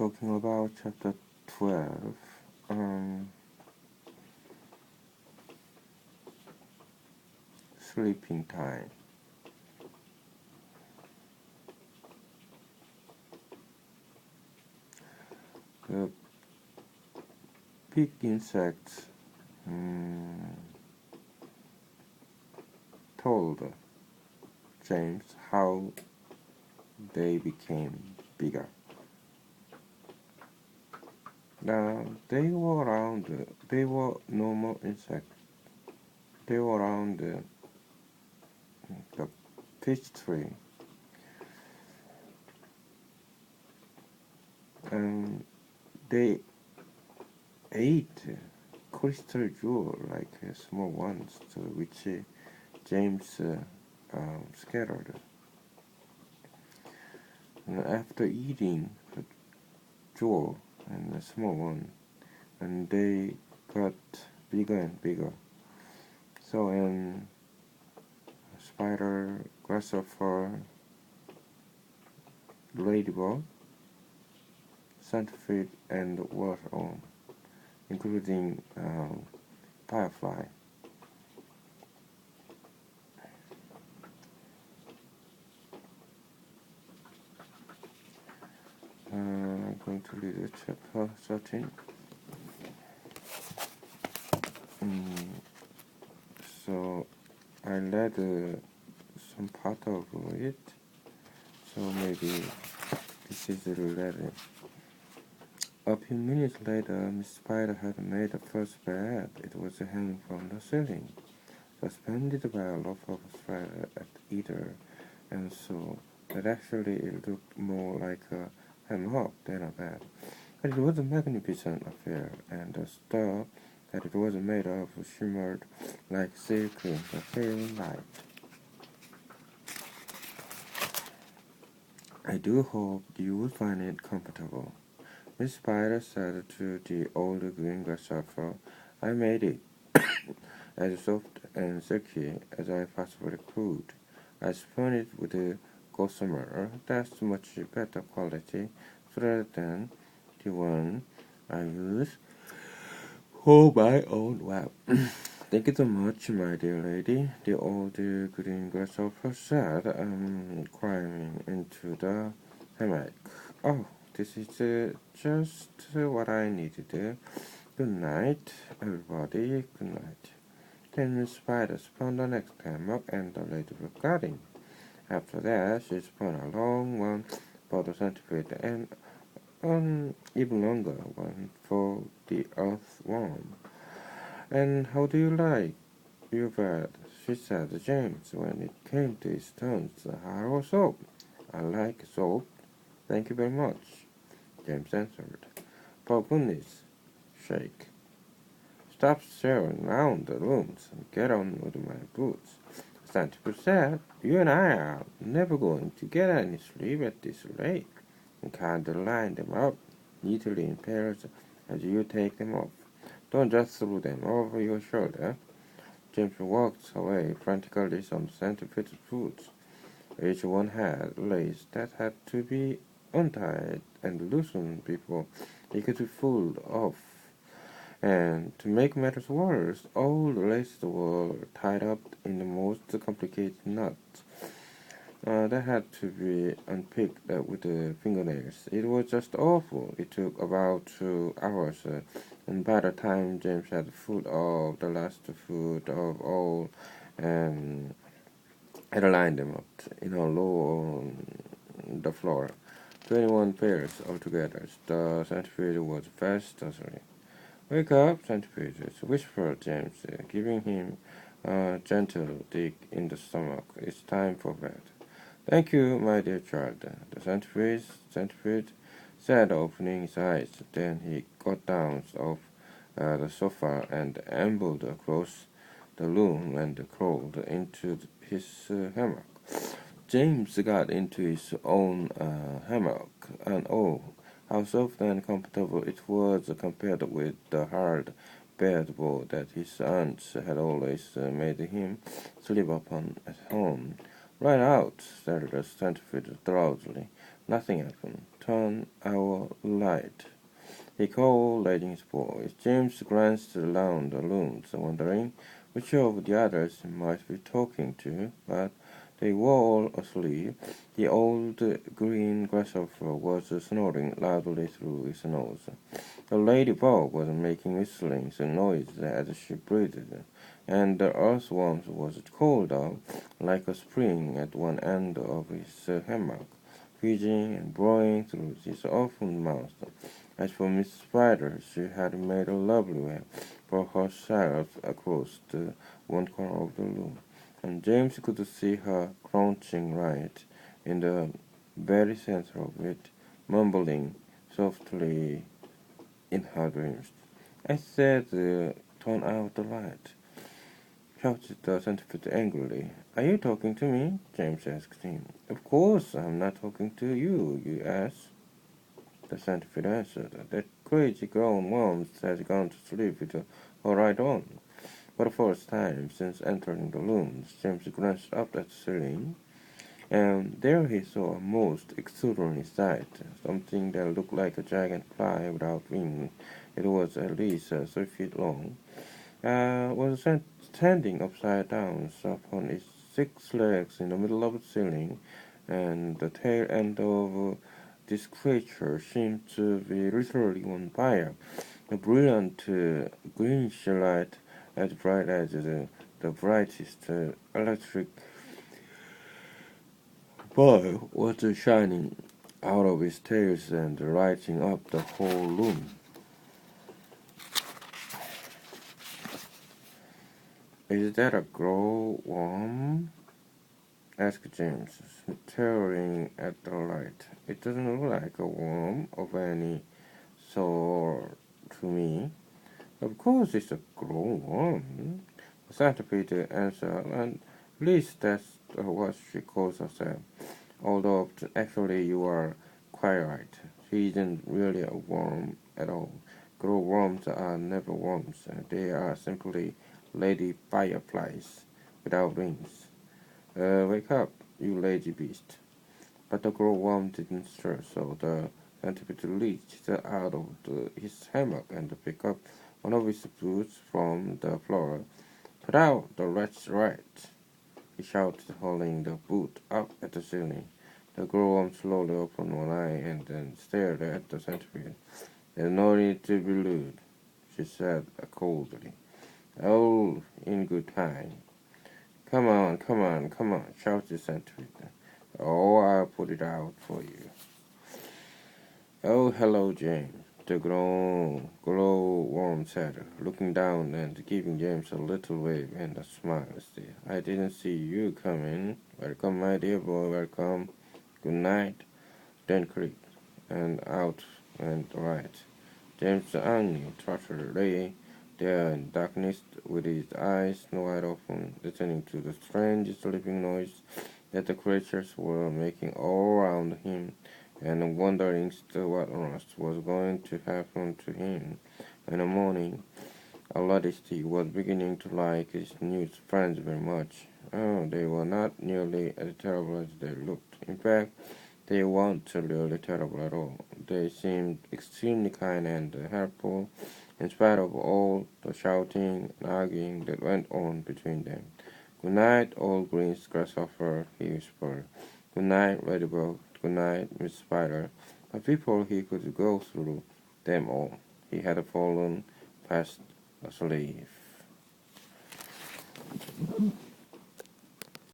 talking about chapter 12. Sleeping time. The big insects told James how they became bigger. Now they were normal insects. They were around the peach tree, and they ate crystal jewel like small ones, which James scattered. And after eating the jewel and the small one, and they got bigger and bigger. So spider, grasshopper, ladybug, centipede, and worm, including firefly. I'm going to read chapter 13. So I read some part of it, so maybe this is related. A few minutes later, Miss Spider had made the first bed. It was hanging from the ceiling, suspended by a rope of thread at either end, so that actually it looked more like a hammock than a bed. But it was a magnificent affair, and the stuff that it was made of shimmered like silk in the pale light. I do hope you will find it comfortable, Miss Spider said to the old green grasshopper. I made it as soft and silky as I possibly could. I spun it with a gossamer that's much better quality thread than the one I use for my own web. Thank you so much, my dear lady, the old green grasshopper said, climbing into the hammock. Oh, this is just what I needed. Good night, everybody. Good night. Then Miss Spider spun the next hammock and the ladybug got in. After that, she spun a long one for the centipede and an even longer one for the earthworm. And how do you like your bed? She said to James when it came to his turn to harrow soap. I like soap. Thank you very much, James answered. For goodness sake, stop staring round the rooms and get on with my boots. Centipede said, you and I are never going to get any sleep at this rate, and kind of line them up neatly in pairs as you take them off. Don't just throw them over your shoulder. James walked away frantically some centipede's boots. Each one had lace that had to be untied and loosened before it could be pulled off. And to make matters worse, all the laces were tied up in the most complicated knots that had to be unpicked with the fingernails. It was just awful. It took about 2 hours, and by the time James had pulled off the last foot of all and had lined them up in a row on the floor, 21 pairs altogether, the centipede was fast asleep. Wake up, centipede, whispered James, giving him a gentle dig in the stomach. It's time for bed. Thank you, my dear child, the centipede said, opening his eyes. Then he got down off the sofa and ambled across the room and crawled into his hammock. James got into his own hammock, and oh, how soft and comfortable it was compared with the hard bedboard that his aunts had always made him sleep upon at home. Right out, said the centipede drowsily. Nothing happened. Turn our light, he called, raising his voice. James glanced around the rooms, wondering which of the others he might be talking to, but they were all asleep. The old green grasshopper was snoring loudly through his nose. The ladybug was making whistling noises as she breathed, and the earthworm was coiled up like a spring at one end of his hammock, wheezing and blowing through his awful mouth. As for Miss Spider, she had made a lovely way for herself across the one corner of the room, and James could see her crouching right in the very center of it, mumbling softly in her dreams. I said, turn out the light, shouted the centipede angrily. Are you talking to me? James asked him. Of course I'm not talking to you, you ass, the centipede answered. That crazy grown worm has gone to sleep with her right on. For the first time since entering the room, James glanced up at the ceiling, and there he saw a most extraordinary sight, something that looked like a giant fly without wings. It was at least 3 feet long, was standing upside down upon its 6 legs in the middle of the ceiling, and the tail end of this creature seemed to be literally on fire. A brilliant greenish light, as bright as the brightest electric bulb, was shining out of its tails and lighting up the whole room. Is that a glowworm? Asked James, staring at the light. It doesn't look like a worm of any sort to me. Of course it's a glowworm, the centipede answered, and at least that's what she calls herself. Although actually you are quite right. She isn't really a worm at all. Glowworms are never worms. They are simply lady fireflies without wings. Wake up, you lazy beast. But the glowworm didn't stir, so the centipede reached out of his hammock and picked up one of his boots from the floor. Put out the wretch right, he shouted, holding the boot up at the ceiling. The glowworm slowly opened one eye and then stared at the centipede. There's no need to be rude, she said coldly. Oh, in good time. Come on, come on, come on, shouted the centipede. Oh, I'll put it out for you. Oh, hello, James, the glowworm said, looking down and giving James a little wave and a smile. I didn't see you coming. Welcome, my dear boy, welcome. Good night. Then creaked, and out went the light. James the onion trotted lay there in darkness with his eyes wide open, listening to the strange sleeping noise that the creatures were making all around him, and wondering still what on earth was going to happen to him in the morning. Aladdin was beginning to like his new friends very much. Oh, they were not nearly as terrible as they looked. In fact, they weren't really terrible at all. They seemed extremely kind and helpful, in spite of all the shouting and arguing that went on between them. Good night, old green grasshopper, he whispered. Good night, Ladybug. Good night, Miss Spider. But before he could go through them all, he had fallen fast asleep.